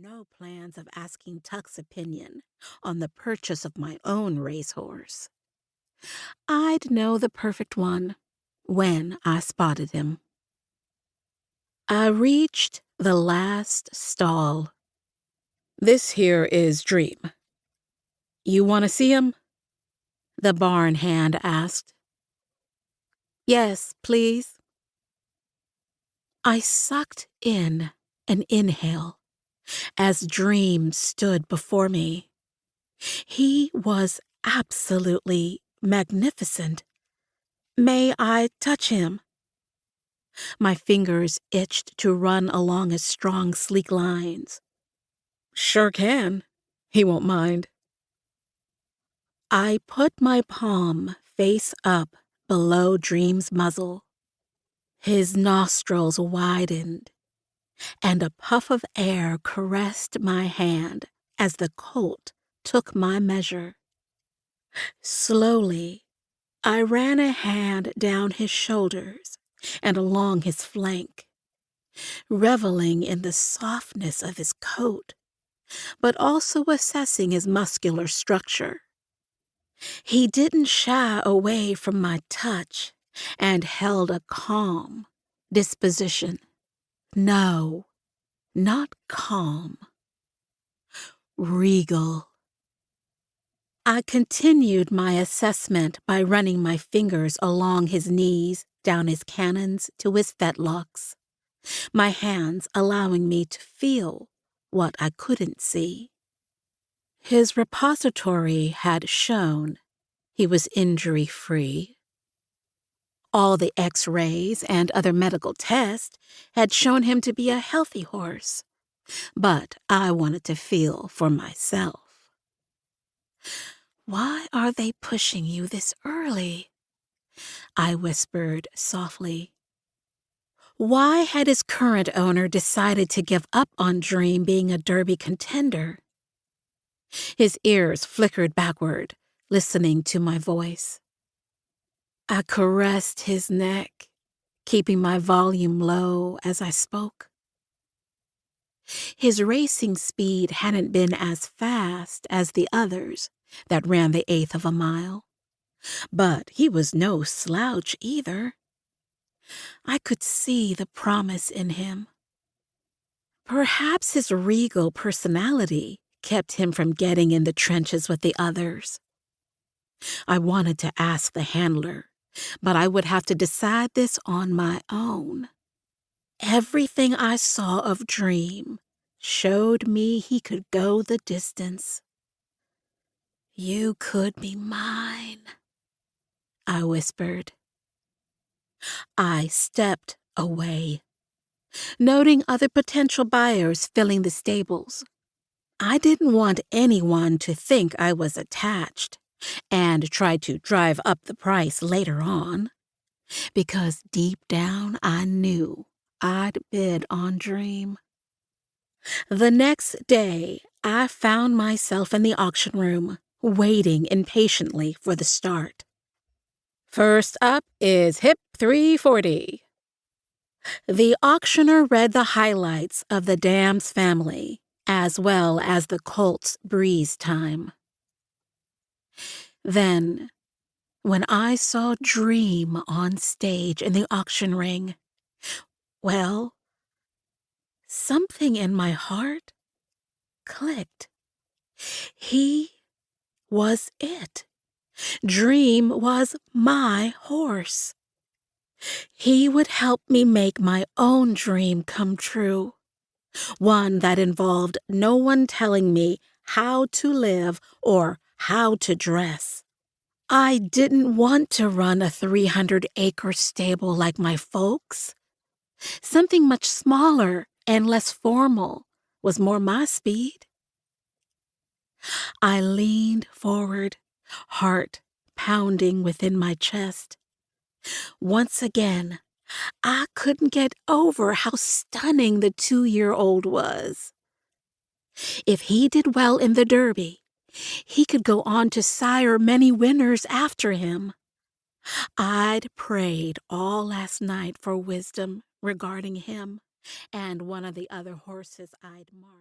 no plans of asking Tuck's opinion on the purchase of my own racehorse. I'd know the perfect one when I spotted him. I reached the last stall. "This here is Dream. You want to see him?" the barn hand asked. "Yes, please." I sucked in an inhale as Dream stood before me. He was absolutely magnificent. "May I touch him?" My fingers itched to run along his strong, sleek lines. "Sure can. He won't mind." I put my palm face up below Dream's muzzle. His nostrils widened, and a puff of air caressed my hand as the colt took my measure. Slowly, I ran a hand down his shoulders and along his flank, reveling in the softness of his coat, but also assessing his muscular structure. He didn't shy away from my touch and held a calm disposition. No, not calm. Regal. I continued my assessment by running my fingers along his knees, down his cannons to his fetlocks, my hands allowing me to feel what I couldn't see. His repository had shown he was injury-free. All the X-rays and other medical tests had shown him to be a healthy horse, but I wanted to feel for myself. "Why are they pushing you this early?" I whispered softly. Why had his current owner decided to give up on Dream being a Derby contender? His ears flickered backward, listening to my voice. I caressed his neck, keeping my volume low as I spoke. His racing speed hadn't been as fast as the others that ran the eighth of a mile, but he was no slouch either. I could see the promise in him. Perhaps his regal personality kept him from getting in the trenches with the others. I wanted to ask the handler, but I would have to decide this on my own. Everything I saw of Dream showed me he could go the distance. "You could be mine," I whispered. I stepped away, noting other potential buyers filling the stables. I didn't want anyone to think I was attached and try to drive up the price later on, because deep down I knew I'd bid on Dream. The next day, I found myself in the auction room, waiting impatiently for the start. "First up is Hip 340. The auctioneer read the highlights of the Dam's family, as well as the colt's breeze time. Then, when I saw Dream on stage in the auction ring, well, something in my heart clicked. He was it. Dream was my horse. He would help me make my own dream come true, one that involved no one telling me how to live or how to dress. I didn't want to run a 300-acre stable like my folks. Something much smaller and less formal was more my speed. I leaned forward, heart pounding within my chest. Once again, I couldn't get over how stunning the 2-year-old was. If he did well in the Derby, he could go on to sire many winners after him. I'd prayed all last night for wisdom regarding him and one of the other horses I'd marked.